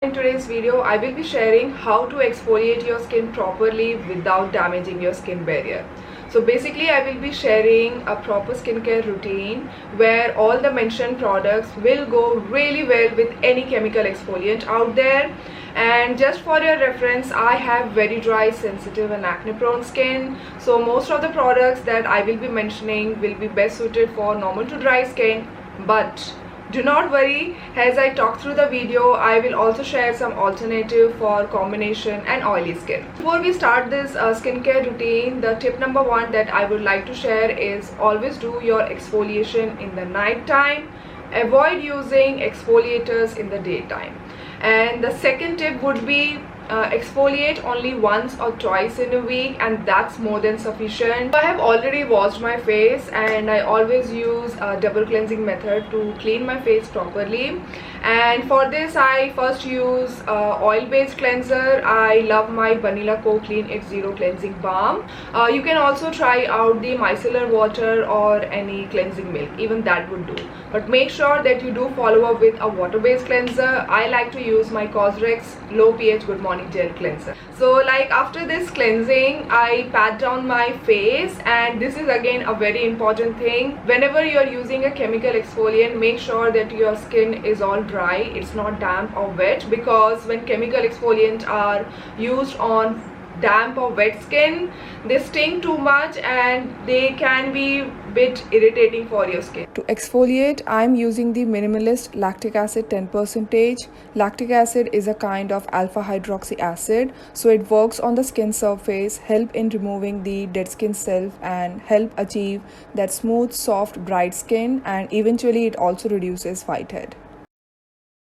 In today's video, I will be sharing how to exfoliate your skin properly without damaging your skin barrier. So basically, I will be sharing a proper skincare routine where all the mentioned products will go really well with any chemical exfoliant out there. And just for your reference, I have very dry, sensitive and acne prone skin. So most of the products that I will be mentioning will be best suited for normal to dry skin. But do not worry, as I talk through the video, I will also share some alternative for combination and oily skin. Before we start this skincare routine, the tip number one that I would like to share is always do your exfoliation in the night time. Avoid using exfoliators in the daytime. And the second tip would be exfoliate only once or twice in a week, and that's more than sufficient. I have already washed my face and I always use a double cleansing method to clean my face properly. And for this I first use oil based cleanser. I love my Vanilla Co Clean X0 cleansing balm. You can also try out the micellar water or any cleansing milk, even that would do, but make sure that you do follow up with a water based cleanser. I like to use my Cosrx low pH Good Morning Gel cleanser. So like after this cleansing, I pat down my face, and this is again a very important thing. Whenever you are using a chemical exfoliant, make sure that your skin is all dry, it's not damp or wet, because when chemical exfoliants are used on damp or wet skin, they sting too much and they can be bit irritating for your skin. To exfoliate, I am using the Minimalist Lactic Acid 10%. Lactic acid is a kind of alpha hydroxy acid, so it works on the skin surface, help in removing the dead skin cells and help achieve that smooth, soft, bright skin, and eventually it also reduces whitehead.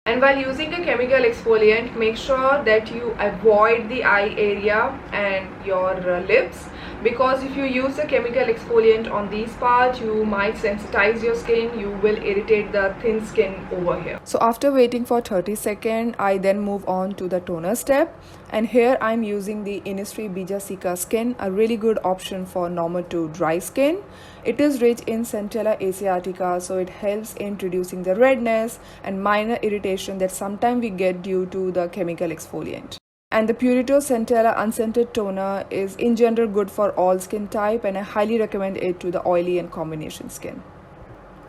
And while using a chemical exfoliant, make sure that you avoid the eye area and your lips, because if you use a chemical exfoliant on these parts, you might sensitize your skin, you will irritate the thin skin over here. So after waiting for 30 seconds, I then move on to the toner step, and here I'm using the Innisfree Bija Cica Skin, a really good option for normal to dry skin. It is rich in Centella asiatica, so it helps in reducing the redness and minor irritation that sometimes we get due to the chemical exfoliant. And the Purito Centella unscented toner is in general good for all skin type, and I highly recommend it to the oily and combination skin.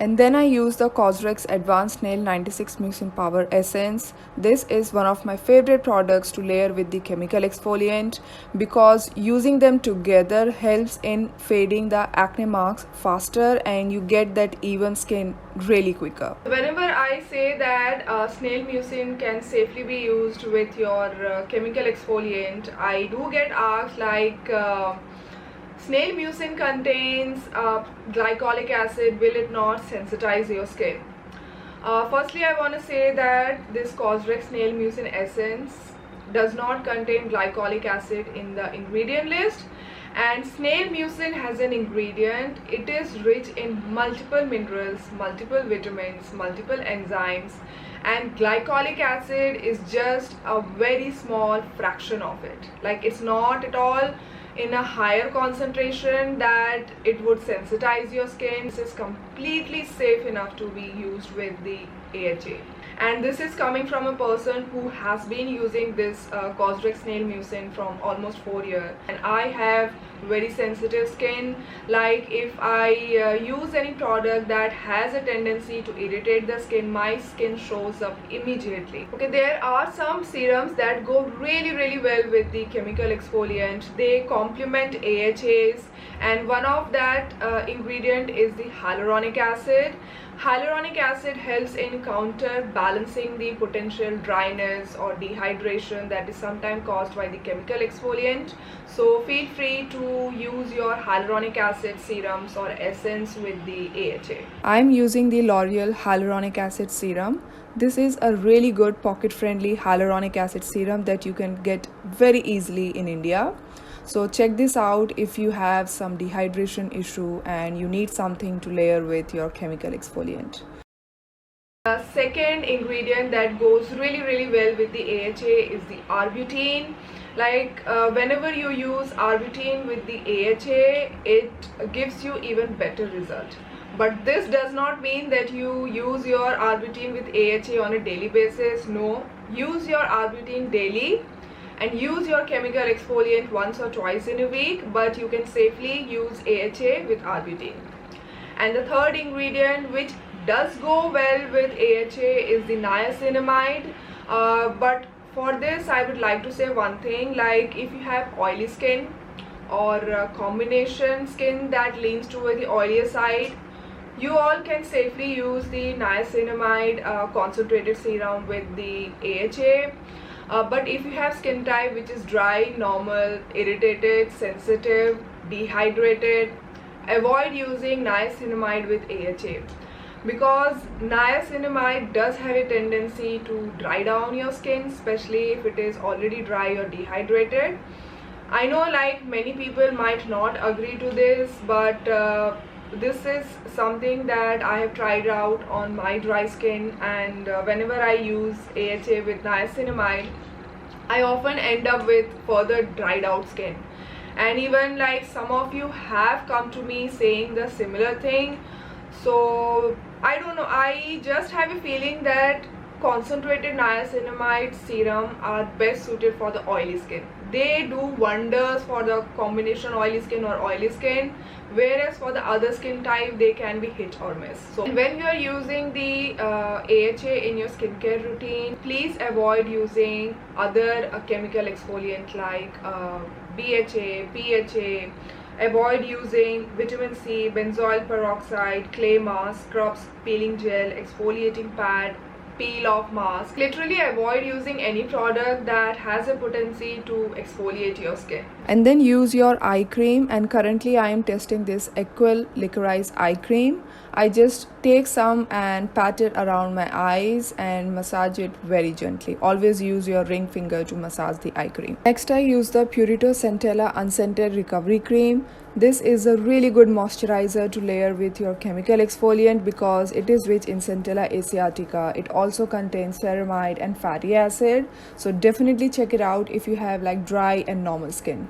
And then I use the Cosrx Advanced Nail 96 Mucin Power Essence. This is one of my favorite products to layer with the chemical exfoliant, because using them together helps in fading the acne marks faster and you get that even skin really quicker. Whenever I say that snail mucin can safely be used with your chemical exfoliant, I do get asked like, snail mucin contains glycolic acid, will it not sensitize your skin? Firstly, I want to say that this Cosrx Snail Mucin Essence does not contain glycolic acid in the ingredient list. And snail mucin has an ingredient, it is rich in multiple minerals, multiple vitamins, multiple enzymes, and glycolic acid is just a very small fraction of it. Like, it's not at all in a higher concentration that it would sensitize your skin. This is completely safe enough to be used with the AHA. And this is coming from a person who has been using this Cosrx Snail Mucin from almost 4 years. And I have very sensitive skin. Like, if I use any product that has a tendency to irritate the skin, my skin shows up immediately. Okay, there are some serums that go really well with the chemical exfoliant. They complement AHAs, and one of that ingredient is the hyaluronic acid. Hyaluronic acid helps in counterbalancing the potential dryness or dehydration that is sometimes caused by the chemical exfoliant. So feel free to use your hyaluronic acid serums or essence with the AHA. I'm using the L'Oreal Hyaluronic Acid Serum. This is a really good pocket-friendly hyaluronic acid serum that you can get very easily in India. So check this out if you have some dehydration issue and you need something to layer with your chemical exfoliant. The second ingredient that goes really well with the AHA is the Arbutin. Like whenever you use Arbutin with the AHA, it gives you even better result. But this does not mean that you use your Arbutin with AHA on a daily basis. No, use your Arbutin daily and use your chemical exfoliant once or twice in a week, but you can safely use AHA with Arbutin. And the third ingredient which does go well with AHA is the niacinamide. But for this I would like to say one thing, like if you have oily skin or combination skin that leans toward the oilier side, you all can safely use the niacinamide concentrated serum with the AHA. But if you have skin type which is dry, normal, irritated, sensitive, dehydrated, avoid using niacinamide with AHA, because niacinamide does have a tendency to dry down your skin, especially if it is already dry or dehydrated. I know like many people might not agree to this, but this is something that I have tried out on my dry skin, and whenever I use AHA with niacinamide, I often end up with further dried out skin. And even like some of you have come to me saying the similar thing. So I don't know, I just have a feeling that concentrated niacinamide serum are best suited for the oily skin. They do wonders for the combination oily skin or oily skin, whereas for the other skin type they can be hit or miss. So when you are using the AHA in your skincare routine, please avoid using other chemical exfoliant like BHA, PHA. Avoid using vitamin C, benzoyl peroxide, clay mask, scrubs, peeling gel, exfoliating pad, peel off mask. Literally avoid using any product that has a potency to exfoliate your skin. And then use your eye cream, and currently I am testing this Equal Licorice eye cream. I just take some and pat it around my eyes and massage it very gently. Always use your ring finger to massage the eye cream. Next I use the Purito Centella Unscented Recovery Cream. This is a really good moisturizer to layer with your chemical exfoliant because it is rich in Centella asiatica. It also contains ceramide and fatty acid. So definitely check it out if you have like dry and normal skin.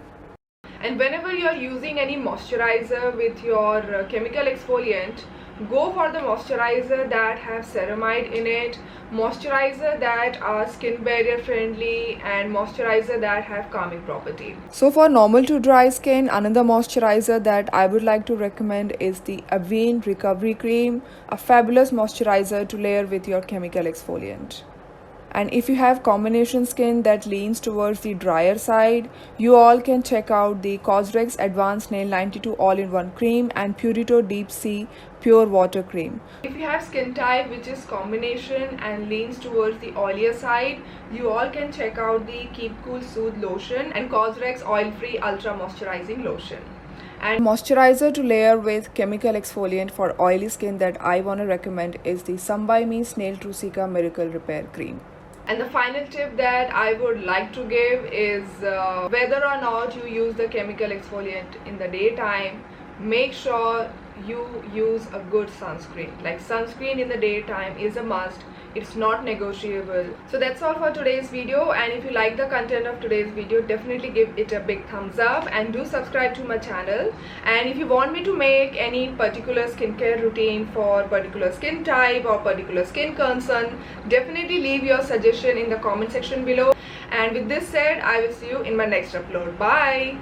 And whenever you are using any moisturizer with your chemical exfoliant, go for the moisturizer that have ceramide in it, moisturizer that are skin barrier friendly, and moisturizer that have calming property. So for normal to dry skin, another moisturizer that I would like to recommend is the Avene Recovery Cream, a fabulous moisturizer to layer with your chemical exfoliant. And if you have combination skin that leans towards the drier side, you all can check out the Cosrx Advanced Nail 92 All-in-One Cream and Purito Deep Sea Pure Water Cream. If you have skin type which is combination and leans towards the oilier side, you all can check out the Keep Cool Soothe Lotion and Cosrx Oil Free Ultra Moisturizing Lotion. And moisturizer to layer with chemical exfoliant for oily skin that I want to recommend is the Some By Me Snail Trucica Miracle Repair Cream. And the final tip that I would like to give is whether or not you use the chemical exfoliant in the daytime, make sure you use a good sunscreen. Like sunscreen in the daytime is a must. It's not negotiable. So that's all for today's video, and if you like the content of today's video, definitely give it a big thumbs up and do subscribe to my channel. And if you want me to make any particular skincare routine for particular skin type or particular skin concern, definitely leave your suggestion in the comment section below. And with this said, I will see you in my next upload. Bye.